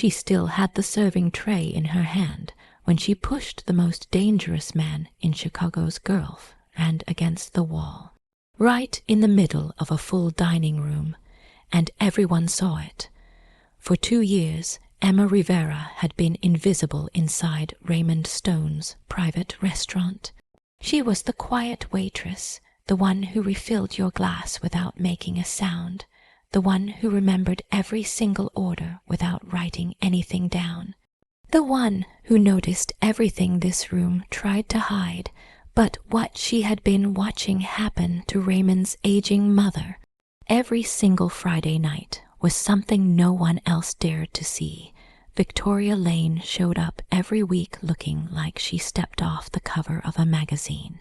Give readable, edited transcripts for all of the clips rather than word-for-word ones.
She still had the serving tray in her hand when she pushed the most dangerous man in Chicago's Gulf and against the wall, right in the middle of a full dining room, and everyone saw it. For 2 years, Emma Rivera had been invisible inside Raymond Stone's private restaurant. She was the quiet waitress, the one who refilled your glass without making a sound, the one who remembered every single order without writing anything down, the one who noticed everything this room tried to hide, but what she had been watching happen to Raymond's aging mother. Every single Friday night was something no one else dared to see. Victoria Lane showed up every week looking like she stepped off the cover of a magazine.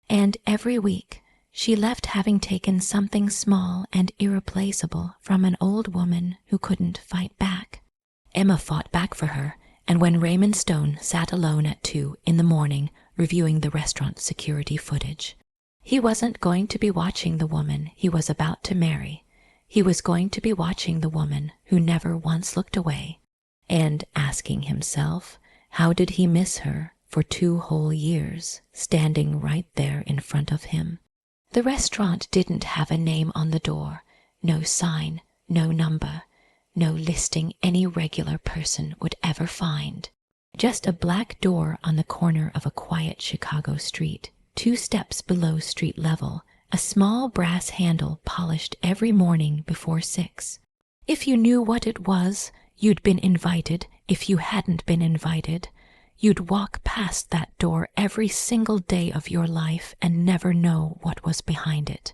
And every week, she left having taken something small and irreplaceable from an old woman who couldn't fight back. Emma fought back for her, and when Raymond Stone sat alone at 2 in the morning reviewing the restaurant security footage, he wasn't going to be watching the woman he was about to marry. He was going to be watching the woman who never once looked away, and asking himself, how did he miss her for 2 whole years, standing right there in front of him? The restaurant didn't have a name on the door, no sign, no number, no listing any regular person would ever find. Just a black door on the corner of a quiet Chicago street, 2 steps below street level, a small brass handle polished every morning before 6. If you knew what it was, you'd been invited. If you hadn't been invited, you'd walk past that door every single day of your life and never know what was behind it.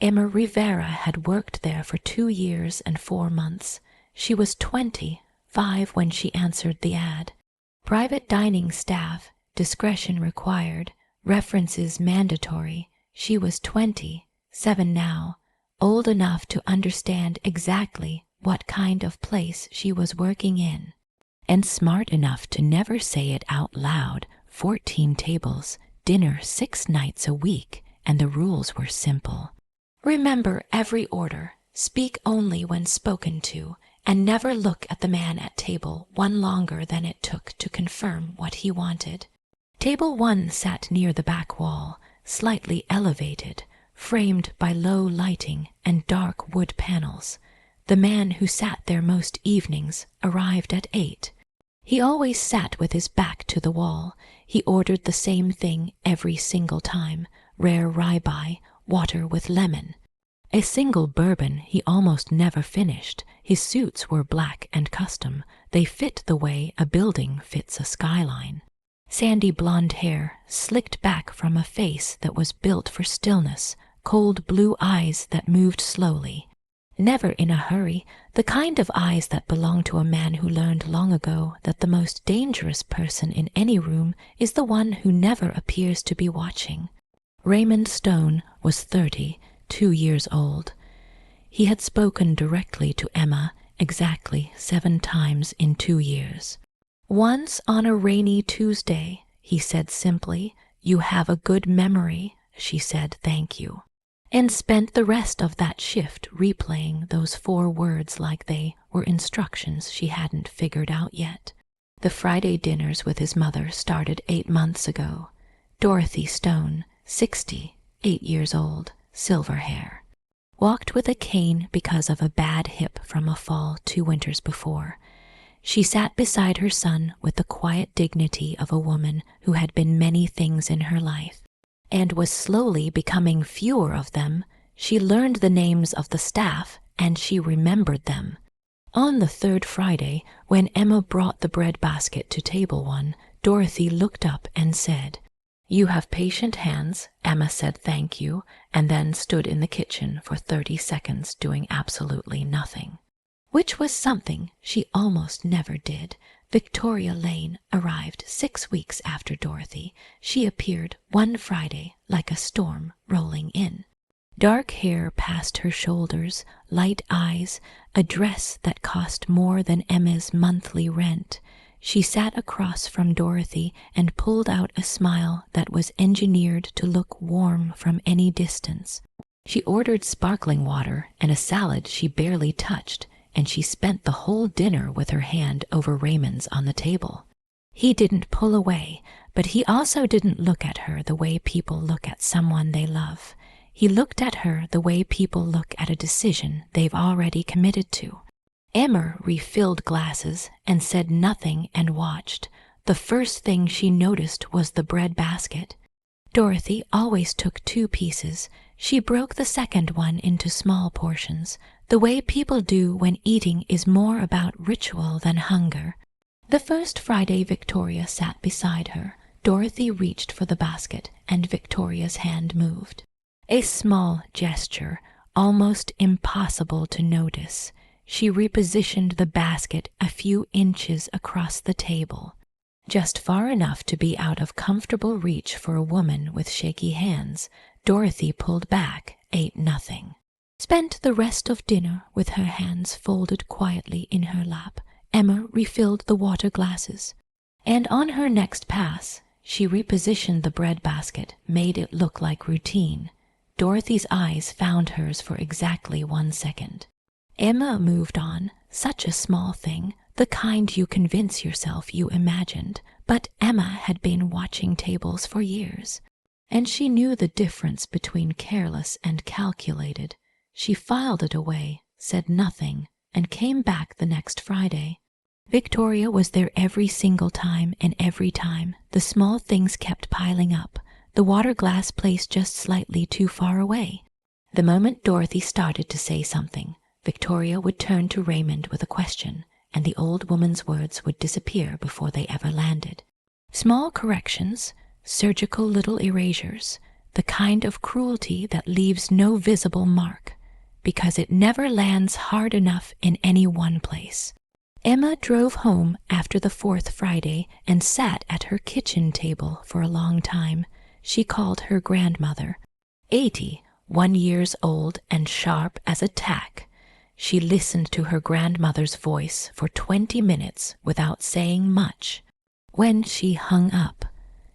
Emma Rivera had worked there for 2 years and 4 months. She was 25 when she answered the ad. Private dining staff, discretion required, references mandatory. She was 27 now, old enough to understand exactly what kind of place she was working in, and smart enough to never say it out loud. 14 tables, dinner 6 nights a week, and the rules were simple. Remember every order, speak only when spoken to, and never look at the man at table 1 longer than it took to confirm what he wanted. Table 1 sat near the back wall, slightly elevated, framed by low lighting and dark wood panels. The man who sat there most evenings arrived at 8. He always sat with his back to the wall. He ordered the same thing every single time, rare rye-bie, water with lemon. A single bourbon he almost never finished. His suits were black and custom. They fit the way a building fits a skyline. Sandy blonde hair, slicked back from a face that was built for stillness, cold blue eyes that moved slowly. Never in a hurry, the kind of eyes that belong to a man who learned long ago that the most dangerous person in any room is the one who never appears to be watching. Raymond Stone was 32 years old. He had spoken directly to Emma exactly 7 times in 2 years. Once on a rainy Tuesday, he said simply, "You have a good memory," she said, "Thank you," and spent the rest of that shift replaying those 4 words like they were instructions she hadn't figured out yet. The Friday dinners with his mother started 8 months ago. Dorothy Stone, 68 years old, silver hair. Walked with a cane because of a bad hip from a fall 2 winters before. She sat beside her son with the quiet dignity of a woman who had been many things in her life, and was slowly becoming fewer of them. She learned the names of the staff, and she remembered them. On the 3rd Friday, when Emma brought the bread basket to table 1, Dorothy looked up and said, "You have patient hands." Emma said thank you, and then stood in the kitchen for 30 seconds doing absolutely nothing, which was something she almost never did. Victoria Lane arrived 6 weeks after Dorothy. She appeared one Friday like a storm rolling in. Dark hair past her shoulders, light eyes, a dress that cost more than Emma's monthly rent. She sat across from Dorothy and pulled out a smile that was engineered to look warm from any distance. She ordered sparkling water and a salad she barely touched, and she spent the whole dinner with her hand over Raymond's on the table. He didn't pull away, but he also didn't look at her the way people look at someone they love. He looked at her the way people look at a decision they've already committed to. Emma refilled glasses and said nothing and watched. The first thing she noticed was the bread basket. Dorothy always took 2 pieces. She broke the second one into small portions, the way people do when eating is more about ritual than hunger. The first Friday Victoria sat beside her. Dorothy reached for the basket, and Victoria's hand moved. A small gesture, almost impossible to notice. She repositioned the basket a few inches across the table, just far enough to be out of comfortable reach for a woman with shaky hands. Dorothy pulled back, ate nothing. Spent the rest of dinner with her hands folded quietly in her lap. Emma refilled the water glasses, and on her next pass, she repositioned the bread basket, made it look like routine. Dorothy's eyes found hers for exactly 1 second. Emma moved on, such a small thing, the kind you convince yourself you imagined, but Emma had been watching tables for years, and she knew the difference between careless and calculated. She filed it away, said nothing, and came back the next Friday. Victoria was there every single time, and every time the small things kept piling up, the water glass placed just slightly too far away. The moment Dorothy started to say something, Victoria would turn to Raymond with a question, and the old woman's words would disappear before they ever landed. Small corrections, surgical little erasures, the kind of cruelty that leaves no visible mark, because it never lands hard enough in any one place. Emma drove home after the 4th Friday and sat at her kitchen table for a long time. She called her grandmother, 80, 1 year old and sharp as a tack. She listened to her grandmother's voice for 20 minutes without saying much. When she hung up,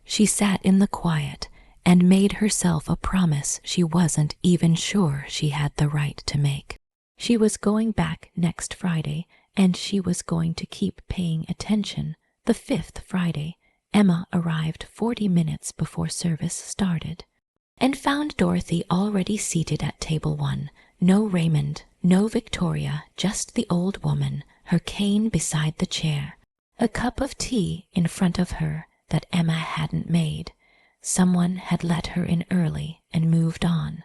she sat in the quiet and made herself a promise she wasn't even sure she had the right to make. She was going back next Friday, and she was going to keep paying attention. The 5th Friday, Emma arrived 40 minutes before service started, and found Dorothy already seated at table 1. No Raymond, no Victoria, just the old woman, her cane beside the chair, a cup of tea in front of her that Emma hadn't made. Someone had let her in early and moved on,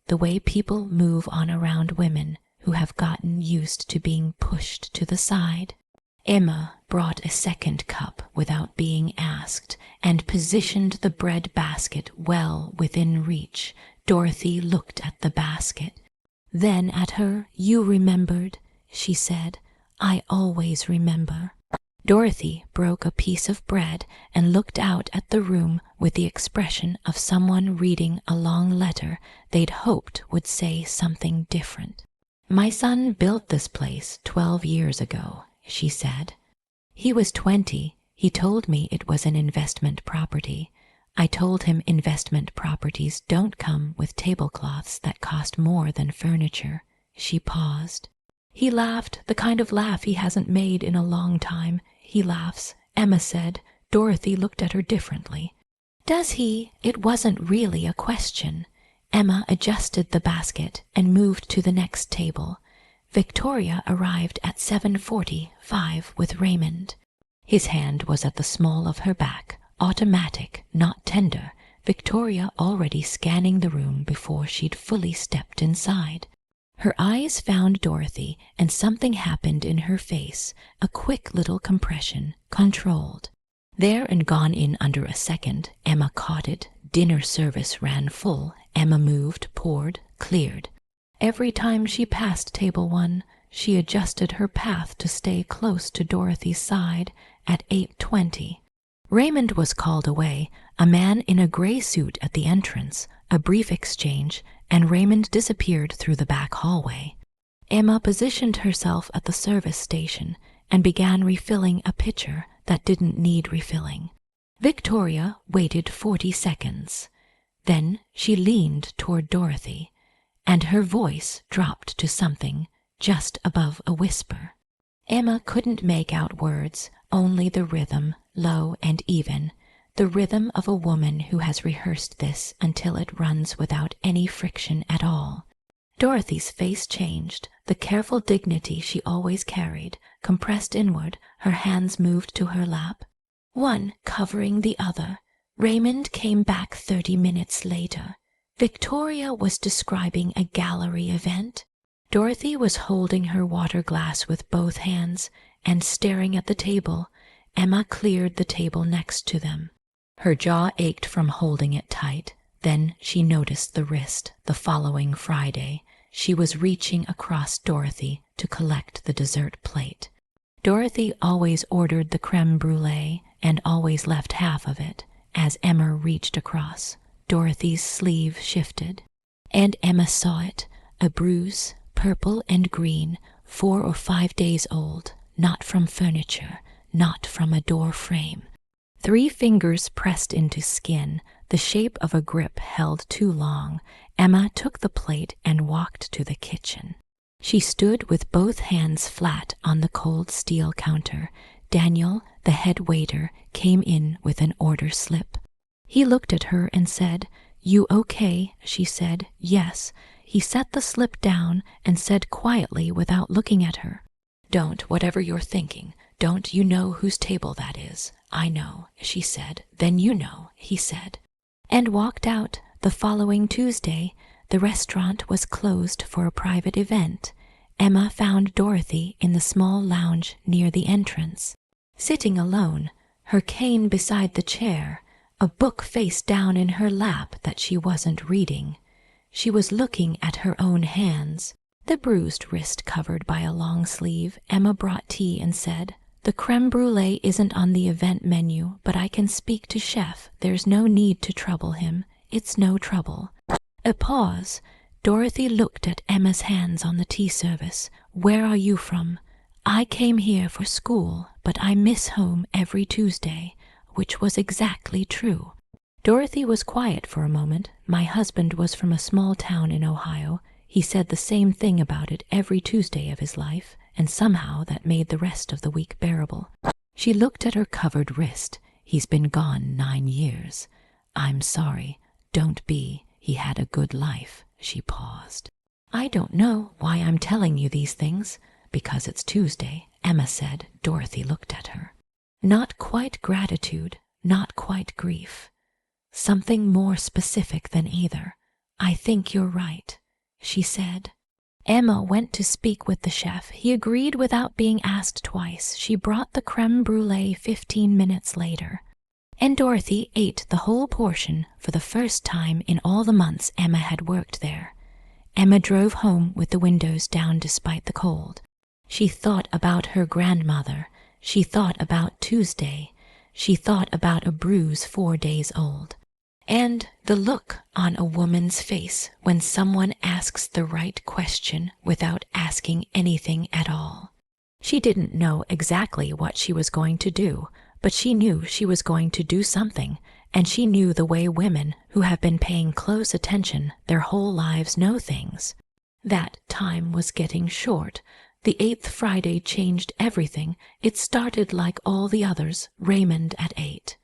the way people move on around women who have gotten used to being pushed to the side. Emma brought a second cup without being asked and positioned the bread basket well within reach. Dorothy looked at the basket, then at her. "You remembered," she said. "I always remember." Dorothy broke a piece of bread and looked out at the room with the expression of someone reading a long letter they'd hoped would say something different. "My son built this place 12 years ago," she said. "He was 20. He told me it was an investment property. I told him investment properties don't come with tablecloths that cost more than furniture." She paused. "He laughed, the kind of laugh he hasn't made in a long time. He laughs," Emma said. Dorothy looked at her differently. "Does he?" It wasn't really a question. Emma adjusted the basket and moved to the next table. Victoria arrived at 7:45 with Raymond. His hand was at the small of her back, automatic, not tender. Victoria already scanning the room before she'd fully stepped inside. Her eyes found Dorothy, and something happened in her face, a quick little compression, controlled. There and gone in under a second. Emma caught it. Dinner service ran full. Emma moved, poured, cleared. Every time she passed table 1, she adjusted her path to stay close to Dorothy's side. At 8:20, Raymond was called away, a man in a gray suit at the entrance. A brief exchange, and Raymond disappeared through the back hallway. Emma positioned herself at the service station and began refilling a pitcher that didn't need refilling. Victoria waited 40 seconds. Then she leaned toward Dorothy, and her voice dropped to something just above a whisper. Emma couldn't make out words, only the rhythm, low and even, the rhythm of a woman who has rehearsed this until it runs without any friction at all. Dorothy's face changed, the careful dignity she always carried, compressed inward, her hands moved to her lap, one covering the other. Raymond came back 30 minutes later. Victoria was describing a gallery event. Dorothy was holding her water glass with both hands and staring at the table. Emma cleared the table next to them. Her jaw ached from holding it tight. Then she noticed the wrist. The following Friday, she was reaching across Dorothy to collect the dessert plate. Dorothy always ordered the crème brûlée and always left half of it. As Emma reached across, Dorothy's sleeve shifted, and Emma saw it, a bruise, purple and green, 4 or 5 days old, not from furniture, not from a door frame. 3 fingers pressed into skin, the shape of a grip held too long. Emma took the plate and walked to the kitchen. She stood with both hands flat on the cold steel counter. Daniel, the head waiter, came in with an order slip. He looked at her and said, "You okay?" She said, "Yes." He set the slip down and said quietly without looking at her, "Don't, whatever you're thinking, don't you know whose table that is?" "I know," she said. "Then you know," he said, and walked out. The following Tuesday, the restaurant was closed for a private event. Emma found Dorothy in the small lounge near the entrance, sitting alone, her cane beside the chair, a book face down in her lap that she wasn't reading. She was looking at her own hands, the bruised wrist covered by a long sleeve. Emma brought tea and said, "The crème brûlée isn't on the event menu, but I can speak to Chef. There's no need to trouble him. It's no trouble." A pause. Dorothy looked at Emma's hands on the tea service. "Where are you from?" "I came here for school, but I miss home every Tuesday," which was exactly true. Dorothy was quiet for a moment. "My husband was from a small town in Ohio. He said the same thing about it every Tuesday of his life, and somehow that made the rest of the week bearable." She looked at her covered wrist. "He's been gone 9 years. I'm sorry. Don't be. He had a good life." She paused. "I don't know why I'm telling you these things." "Because it's Tuesday," Emma said. Dorothy looked at her. Not quite gratitude, not quite grief. Something more specific than either. "I think you're right," she said. Emma went to speak with the chef. He agreed without being asked twice. She brought the crème brûlée 15 minutes later, and Dorothy ate the whole portion for the first time in all the months Emma had worked there. Emma drove home with the windows down despite the cold. She thought about her grandmother. She thought about Tuesday. She thought about a bruise 4 days old. And the look on a woman's face when someone asks the right question without asking anything at all. She didn't know exactly what she was going to do, but she knew she was going to do something, and she knew the way women who have been paying close attention their whole lives know things. That time was getting short. The 8th Friday changed everything. It started like all the others, Raymond at 8.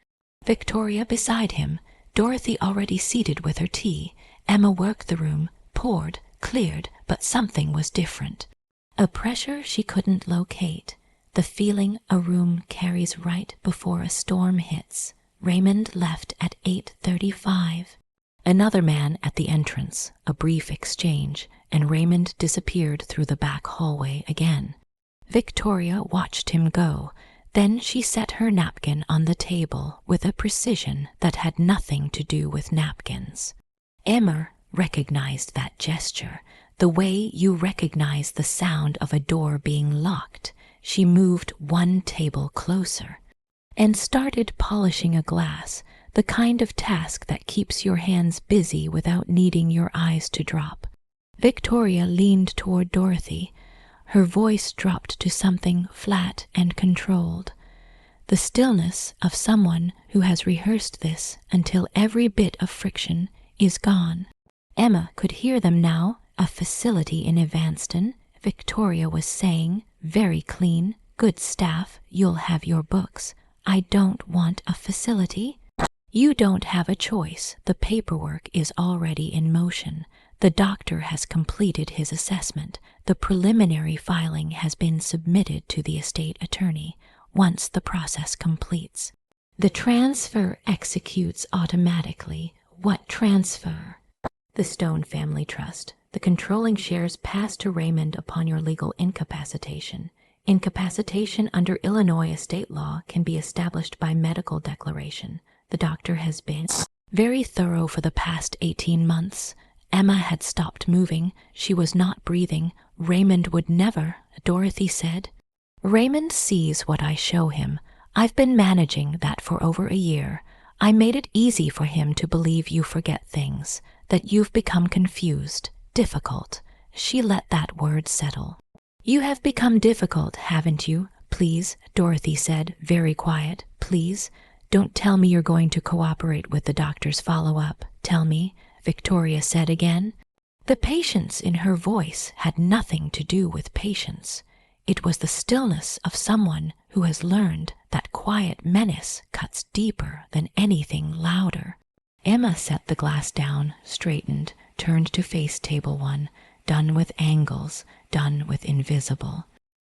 Victoria beside him, Dorothy already seated with her tea. Emma worked the room, poured, cleared, but something was different. A pressure she couldn't locate, the feeling a room carries right before a storm hits. Raymond left at 8:35. Another man at the entrance, a brief exchange, and Raymond disappeared through the back hallway again. Victoria watched him go. Then she set her napkin on the table with a precision that had nothing to do with napkins. Emma recognized that gesture, the way you recognize the sound of a door being locked. She moved 1 table closer and started polishing a glass, the kind of task that keeps your hands busy without needing your eyes to drop. Victoria leaned toward Dorothy. Her voice dropped to something flat and controlled, the stillness of someone who has rehearsed this until every bit of friction is gone. Emma could hear them now, a facility in Evanston. Victoria was saying, very clean, good staff, you'll have your books. I don't want a facility. You don't have a choice. The paperwork is already in motion. The doctor has completed his assessment. The preliminary filing has been submitted to the estate attorney. Once the process completes, the transfer executes automatically. What transfer? The Stone Family Trust. The controlling shares pass to Raymond upon your legal incapacitation. Incapacitation under Illinois estate law can be established by medical declaration. The doctor has been very thorough for the past 18 months. Emma had stopped moving. She was not breathing. Raymond would never, Dorothy said. Raymond sees what I show him. I've been managing that for over a year. I made it easy for him to believe you forget things, that you've become confused, difficult. She let that word settle. You have become difficult, haven't you? Please, Dorothy said, very quiet. Please, don't tell me you're going to cooperate with the doctor's follow-up. Tell me, Victoria said again. The patience in her voice had nothing to do with patience. It was the stillness of someone who has learned that quiet menace cuts deeper than anything louder. Emma set the glass down, straightened, turned to face table 1, done with angles, done with invisible.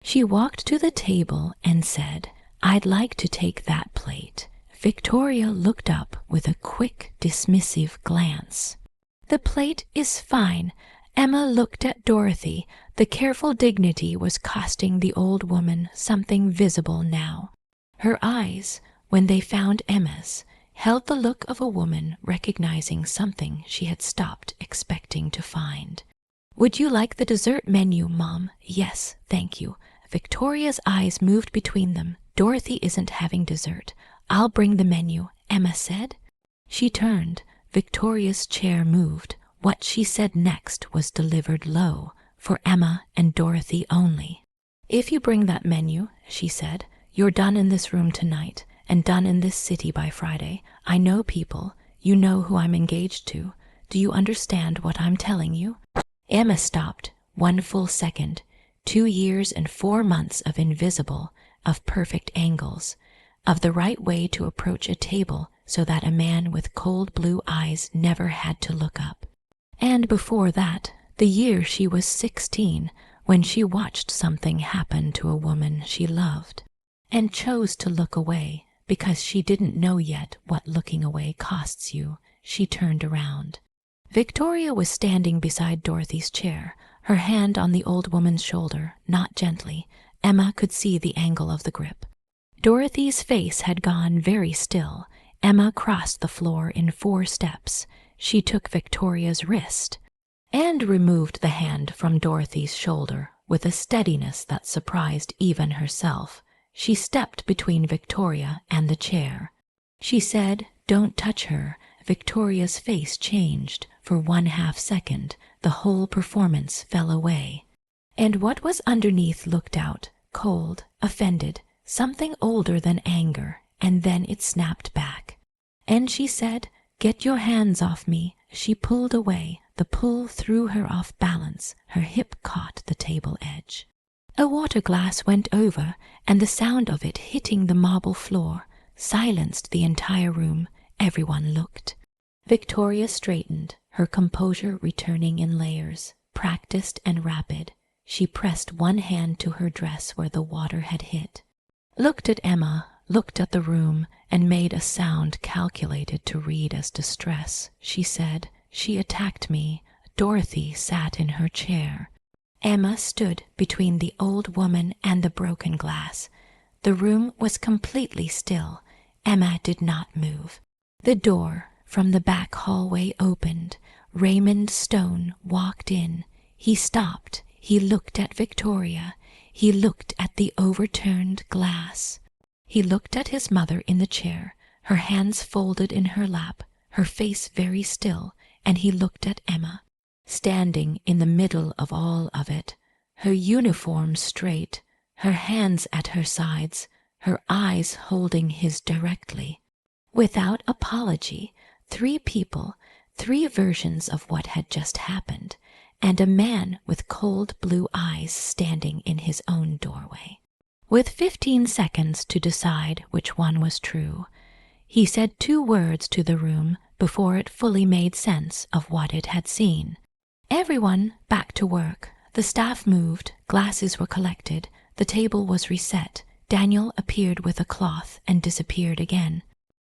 She walked to the table and said, I'd like to take that plate. Victoria looked up with a quick, dismissive glance. The plate is fine. Emma looked at Dorothy. The careful dignity was costing the old woman something visible now. Her eyes, when they found Emma's, held the look of a woman recognizing something she had stopped expecting to find. Would you like the dessert menu, Mom? Yes, thank you. Victoria's eyes moved between them. Dorothy isn't having dessert. I'll bring the menu, Emma said. She turned. Victoria's chair moved. What she said next was delivered low, for Emma and Dorothy only. If you bring that menu, she said, you're done in this room tonight, and done in this city by Friday. I know people. You know who I'm engaged to. Do you understand what I'm telling you? Emma stopped. 1 full second. 2 years and 4 months of invisible, of perfect angles, of the right way to approach a table so that a man with cold blue eyes never had to look up. And before that, the year she was 16, when she watched something happen to a woman she loved, and chose to look away because she didn't know yet what looking away costs you. She turned around. Victoria was standing beside Dorothy's chair, her hand on the old woman's shoulder, not gently. Emma could see the angle of the grip. Dorothy's face had gone very still. Emma crossed the floor in 4 steps. She took Victoria's wrist and removed the hand from Dorothy's shoulder with a steadiness that surprised even herself. She stepped between Victoria and the chair. She said, Don't touch her. Victoria's face changed. For 1/2 second, the whole performance fell away. And what was underneath looked out, cold, offended, something older than anger, and then it snapped back. And she said, Get your hands off me. She pulled away. The pull threw her off balance. Her hip caught the table edge. A water glass went over, and the sound of it hitting the marble floor silenced the entire room. Everyone looked. Victoria straightened, her composure returning in layers, practiced and rapid. She pressed one hand to her dress where the water had hit, looked at Emma, looked at the room, and made a sound calculated to read as distress. She said, She attacked me. Dorothy sat in her chair. Emma stood between the old woman and the broken glass. The room was completely still. Emma did not move. The door from the back hallway opened. Raymond Stone walked in. He stopped. He looked at Victoria. He looked at the overturned glass. He looked at his mother in the chair, her hands folded in her lap, her face very still, and he looked at Emma, standing in the middle of all of it, her uniform straight, her hands at her sides, her eyes holding his directly. Without apology, 3 people, 3 versions of what had just happened. and a man with cold blue eyes standing in his own doorway. With 15 seconds to decide which one was true, he said 2 words to the room before it fully made sense of what it had seen. Everyone back to work. The staff moved, glasses were collected, the table was reset. Daniel appeared with a cloth and disappeared again.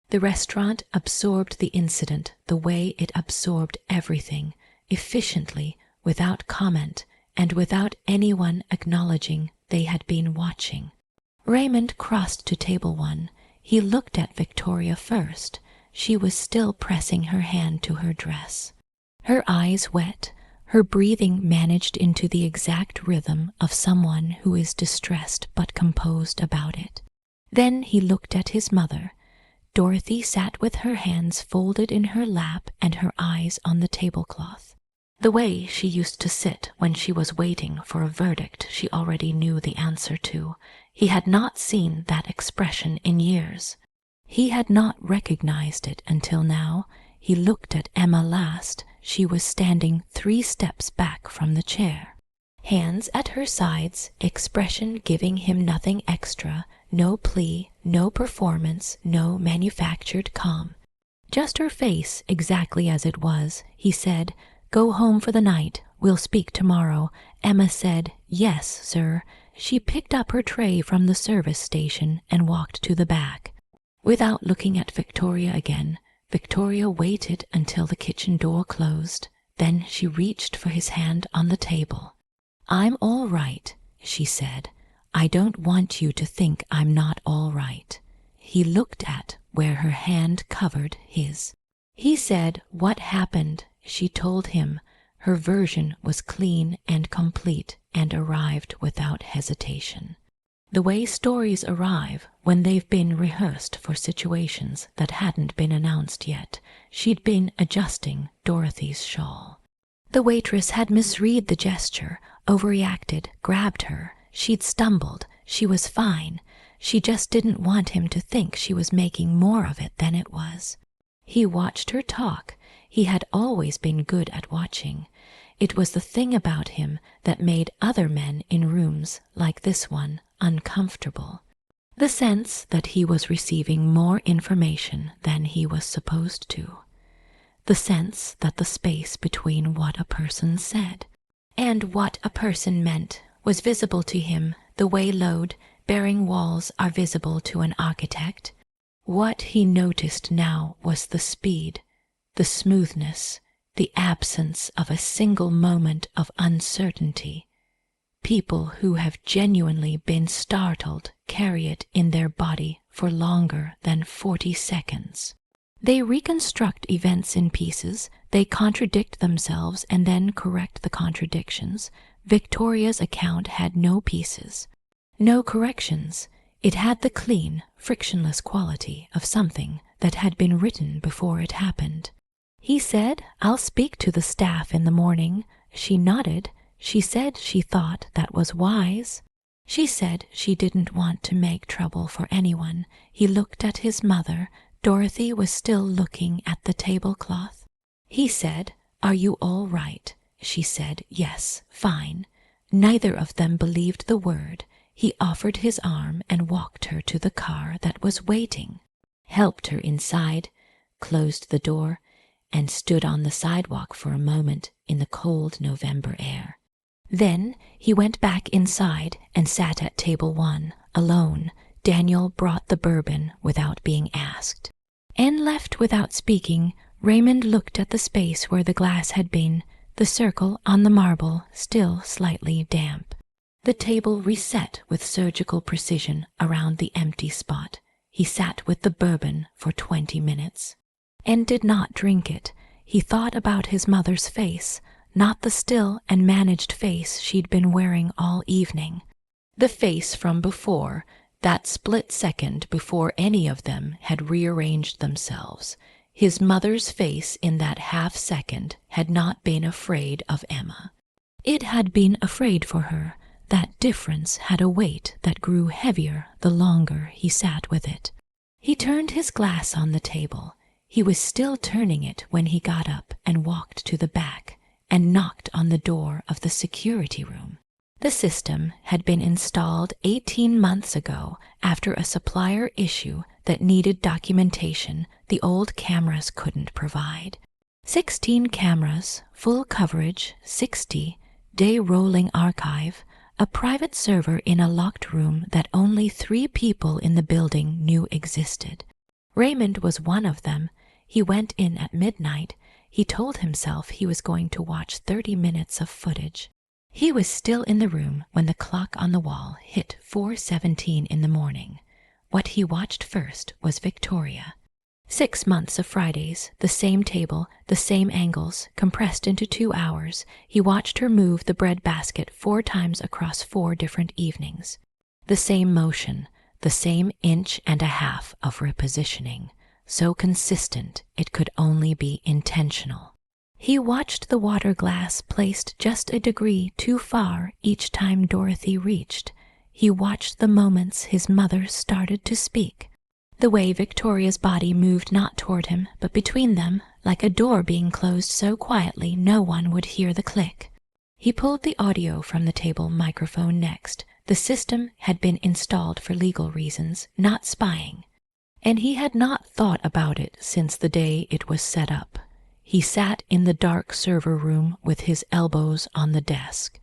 The restaurant absorbed the incident the way it absorbed everything, efficiently, without comment, and without anyone acknowledging they had been watching. Raymond crossed to table 1. He looked at Victoria first. She was still pressing her hand to her dress. Her eyes wet, her breathing managed into the exact rhythm of someone who is distressed but composed about it. Then he looked at his mother. Dorothy sat with her hands folded in her lap and her eyes on the tablecloth. The way she used to sit when she was waiting for a verdict she already knew the answer to. He had not seen that expression in years. He had not recognized it until now. He looked at Emma last. She was standing 3 steps back from the chair. Hands at her sides, expression giving him nothing extra, no plea, no performance, no manufactured calm. Just her face exactly as it was. He said, "Go home for the night. We'll speak tomorrow." Emma said, "Yes, sir." She picked up her tray from the service station and walked to the back. Without looking at Victoria again, Victoria waited until the kitchen door closed. Then she reached for his hand on the table. "I'm all right," she said. "I don't want you to think I'm not all right." He looked at where her hand covered his. He said what happened. She told him. Her version was clean and complete and arrived without hesitation. The way stories arrive when they've been rehearsed for situations that hadn't been announced yet. She'd been adjusting Dorothy's shawl. The waitress had misread the gesture, overreacted, grabbed her. She'd stumbled. She was fine. She just didn't want him to think she was making more of it than it was. He watched her talk. He had always been good at watching. It was the thing about him that made other men in rooms like this one uncomfortable. The sense that he was receiving more information than he was supposed to. The sense that the space between what a person said and what a person meant was visible to him the way load-bearing walls are visible to an architect. What he noticed now was the speed, the smoothness, the absence of a single moment of uncertainty. People who have genuinely been startled carry it in their body for longer than 40 seconds. They reconstruct events in pieces, they contradict themselves and then correct the contradictions. Victoria's account had no pieces, no corrections. It had the clean, frictionless quality of something that had been written before it happened. He said, "I'll speak to the staff in the morning." She nodded. She said she thought that was wise. She said she didn't want to make trouble for anyone. He looked at his mother. Dorothy was still looking at the tablecloth. He said, "Are you all right?" She said, "Yes, fine." Neither of them believed the word. He offered his arm and walked her to the car that was waiting, helped her inside, closed the door, and stood on the sidewalk for a moment in the cold November air. Then he went back inside and sat at table 1, alone. Daniel brought the bourbon without being asked. And left without speaking, Raymond looked at the space where the glass had been, the circle on the marble still slightly damp. The table reset with surgical precision around the empty spot. He sat with the bourbon for 20 minutes and did not drink it. He thought about his mother's face, not the still and managed face she'd been wearing all evening. The face from before, that split second before any of them had rearranged themselves. His mother's face in that half second had not been afraid of Emma. It had been afraid for her. That difference had a weight that grew heavier the longer he sat with it. He turned his glass on the table. He was still turning it when he got up and walked to the back and knocked on the door of the security room. The system had been installed 18 months ago after a supplier issue that needed documentation the old cameras couldn't provide. 16 cameras, full coverage, 60-day rolling archive, a private server in a locked room that only 3 people in the building knew existed. Raymond was one of them. He went in at midnight. He told himself he was going to watch 30 minutes of footage. He was still in the room when the clock on the wall hit 4:17 in the morning. What he watched first was Victoria. 6 months of Fridays, the same table, the same angles, compressed into 2 hours. He watched her move the bread basket 4 times across 4 different evenings. The same motion, the same inch and a half of repositioning, so consistent it could only be intentional. He watched the water glass placed just a degree too far each time Dorothy reached. He watched the moments his mother started to speak. The way Victoria's body moved not toward him, but between them, like a door being closed so quietly no one would hear the click. He pulled the audio from the table microphone next. The system had been installed for legal reasons, not spying, and he had not thought about it since the day it was set up. He sat in the dark server room with his elbows on the desk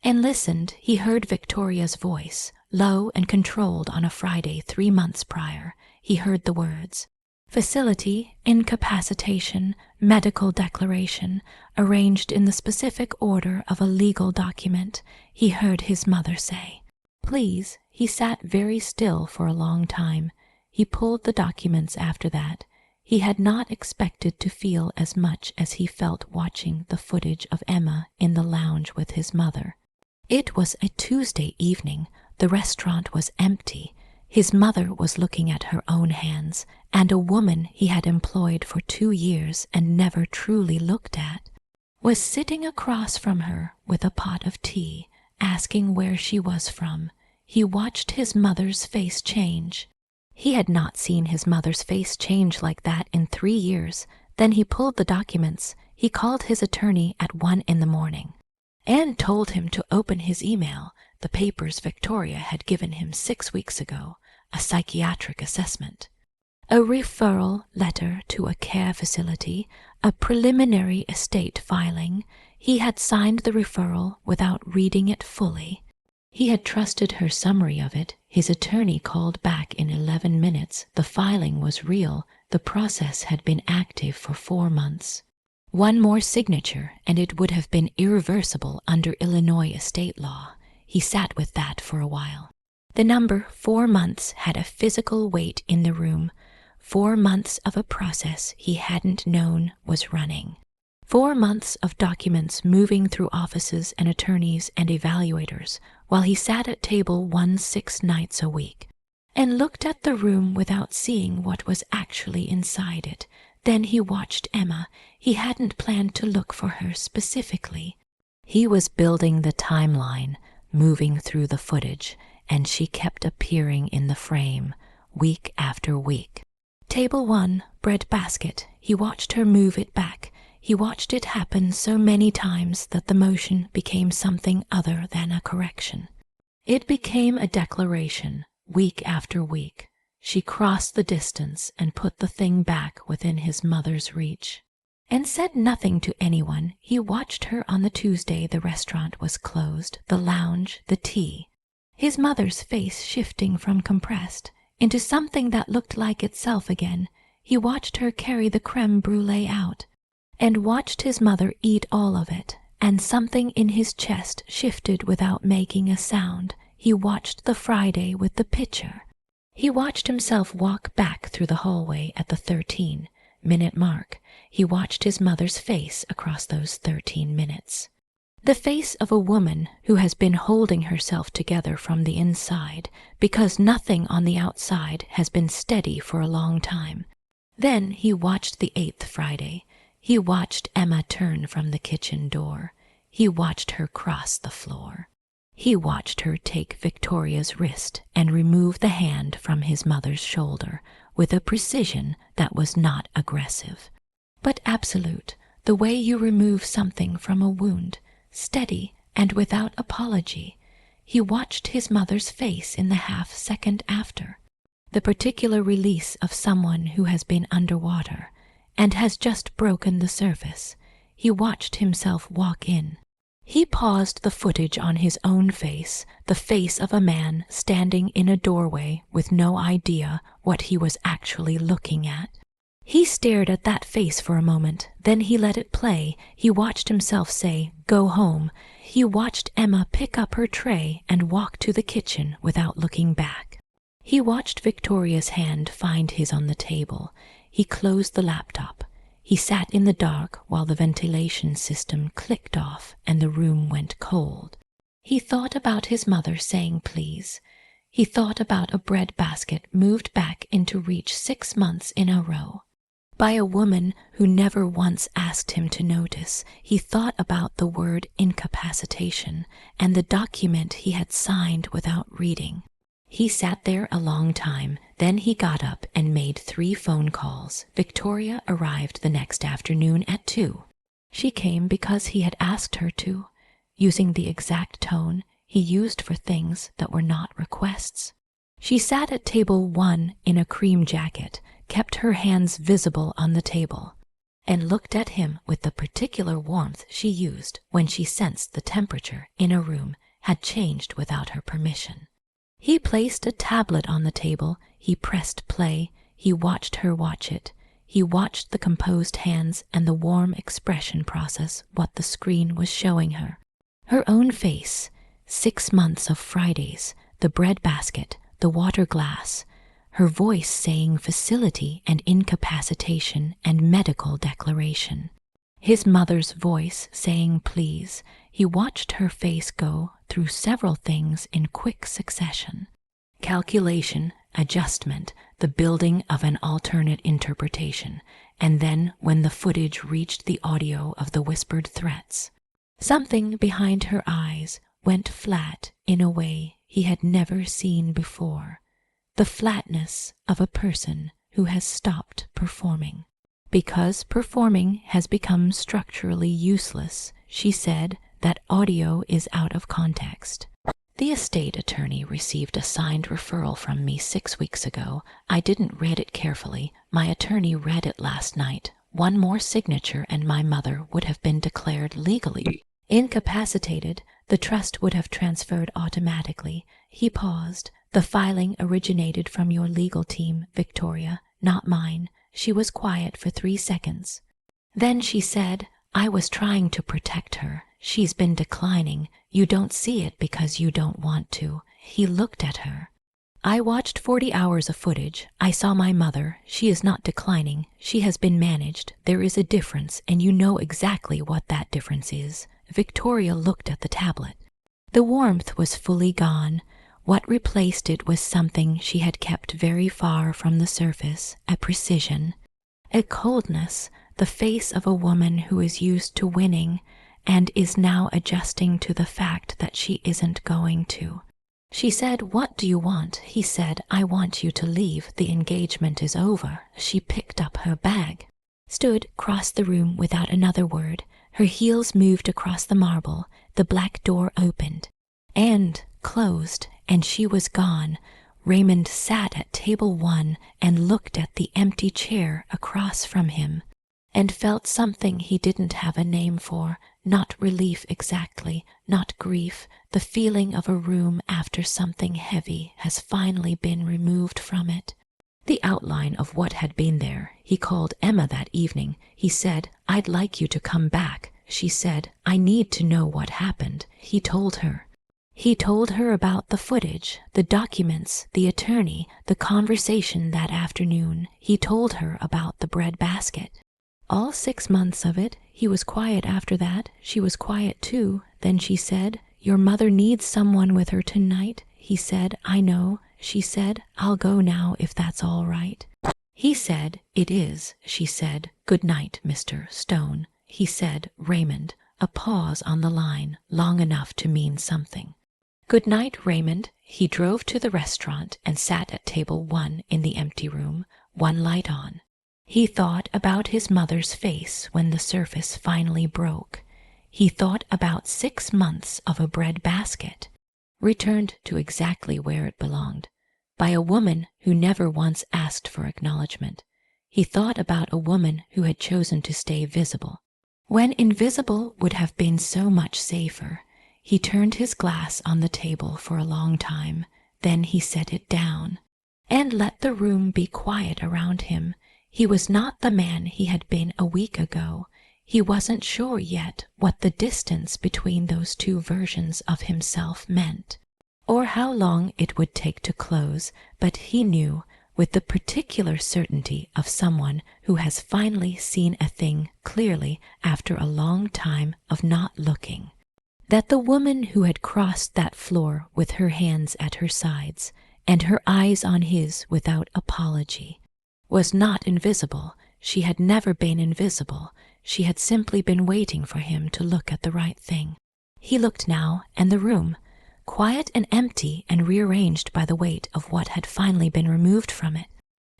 and listened. He heard Victoria's voice, low and controlled on a Friday 3 months prior. He heard the words, facility, incapacitation, medical declaration, arranged in the specific order of a legal document. He heard his mother say, please. He sat very still for a long time. He pulled the documents after that. He had not expected to feel as much as he felt watching the footage of Emma in the lounge with his mother. It was a Tuesday evening. The restaurant was empty. His mother was looking at her own hands, and a woman he had employed for 2 years and never truly looked at was sitting across from her with a pot of tea, asking where she was from. He watched his mother's face change. He had not seen his mother's face change like that in 3 years. Then he pulled the documents. He called his attorney at 1 in the morning and told him to open his email, the papers Victoria had given him 6 weeks ago, a psychiatric assessment, a referral letter to a care facility, a preliminary estate filing. He had signed the referral without reading it fully. He had trusted her summary of it. His attorney called back in 11 minutes. The filing was real. The process had been active for 4 months. 1 more signature, and it would have been irreversible under Illinois estate law. He sat with that for a while. The number 4 months had a physical weight in the room. 4 months of a process he hadn't known was running. 4 months of documents moving through offices and attorneys and evaluators while he sat at table 6 nights a week and looked at the room without seeing what was actually inside it. Then he watched Emma. He hadn't planned to look for her specifically. He was building the timeline, moving through the footage, and she kept appearing in the frame, week after week. Table 1, bread basket. He watched her move it back. He watched it happen so many times that the motion became something other than a correction. It became a declaration, week after week. She crossed the distance and put the thing back within his mother's reach, and said nothing to anyone. He watched her on the Tuesday the restaurant was closed, the lounge, the tea. His mother's face shifting from compressed into something that looked like itself again. He watched her carry the creme brulee out, and watched his mother eat all of it, and something in his chest shifted without making a sound. He watched the Friday with the pitcher. He watched himself walk back through the hallway at the 13-minute mark. He watched his mother's face across those 13 minutes. The face of a woman who has been holding herself together from the inside because nothing on the outside has been steady for a long time. Then he watched the 8th Friday. He watched Emma turn from the kitchen door. He watched her cross the floor. He watched her take Victoria's wrist and remove the hand from his mother's shoulder with a precision that was not aggressive, but absolute, the way you remove something from a wound, steady and without apology. He watched his mother's face in the half-second after. The particular release of someone who has been underwater and has just broken the surface. He watched himself walk in. He paused the footage on his own face, the face of a man standing in a doorway with no idea what he was actually looking at. He stared at that face for a moment, then he let it play. He watched himself say, "Go home." He watched Emma pick up her tray and walk to the kitchen without looking back. He watched Victoria's hand find his on the table. He closed the laptop. He sat in the dark while the ventilation system clicked off and the room went cold. He thought about his mother saying please. He thought about a bread basket moved back into reach 6 months in a row by a woman who never once asked him to notice. He thought about the word incapacitation and the document he had signed without reading. He sat there a long time, then he got up and made 3 phone calls. Victoria arrived the next afternoon at 2. She came because he had asked her to, using the exact tone he used for things that were not requests. She sat at table 1 in a cream jacket, kept her hands visible on the table, and looked at him with the particular warmth she used when she sensed the temperature in a room had changed without her permission. He placed a tablet on the table. He pressed play. He watched her watch it. He watched the composed hands and the warm expression process what the screen was showing her. Her own face, 6 months of Fridays, the bread basket, the water glass, her voice saying facility and incapacitation and medical declaration. His mother's voice saying please. He watched her face go through several things in quick succession. Calculation, adjustment, the building of an alternate interpretation, and then when the footage reached the audio of the whispered threats, something behind her eyes went flat in a way he had never seen before. The flatness of a person who has stopped performing. Because performing has become structurally useless, she said that audio is out of context. The estate attorney received a signed referral from me 6 weeks ago. I didn't read it carefully. My attorney read it last night. One more signature and my mother would have been declared legally incapacitated. The trust would have transferred automatically. He paused. The filing originated from your legal team, Victoria, not mine. She was quiet for 3 seconds. Then she said, I was trying to protect her. She's been declining. You don't see it because you don't want to. He looked at her. I watched 40 hours of footage. I saw my mother. She is not declining. She has been managed. There is a difference, and you know exactly what that difference is. Victoria looked at the tablet. The warmth was fully gone. What replaced it was something she had kept very far from the surface, a precision, a coldness, the face of a woman who is used to winning and is now adjusting to the fact that she isn't going to. She said, What do you want? He said, I want you to leave. The engagement is over. She picked up her bag, stood across the room without another word. Her heels moved across the marble. The black door opened and closed, and she was gone. Raymond sat at table 1 and looked at the empty chair across from him and felt something he didn't have a name for, not relief exactly, not grief, the feeling of a room after something heavy has finally been removed from it. The outline of what had been there. He called Emma that evening. He said, I'd like you to come back. She said, I need to know what happened. He told her. He told her about the footage, the documents, the attorney, the conversation that afternoon. He told her about the bread basket. All 6 months of it. He was quiet after that. She was quiet too. Then she said, Your mother needs someone with her tonight. He said, I know. She said, I'll go now if that's all right. He said, It is. She said, Good night, Mr. Stone. He said, Raymond. A pause on the line, long enough to mean something. Good night, Raymond. He drove to the restaurant and sat at table 1 in the empty room, one light on. He thought about his mother's face when the surface finally broke. He thought about 6 months of a bread basket, returned to exactly where it belonged, by a woman who never once asked for acknowledgement. He thought about a woman who had chosen to stay visible, when invisible would have been so much safer. He turned his glass on the table for a long time, then he set it down, and let the room be quiet around him. He was not the man he had been a week ago. He wasn't sure yet what the distance between those two versions of himself meant, or how long it would take to close, but he knew, with the particular certainty of someone who has finally seen a thing clearly after a long time of not looking, that the woman who had crossed that floor with her hands at her sides and her eyes on his without apology was not invisible. She had never been invisible. She had simply been waiting for him to look at the right thing. He looked now, and the room, quiet and empty and rearranged by the weight of what had finally been removed from it,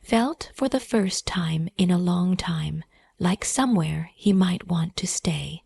felt for the first time in a long time like somewhere he might want to stay.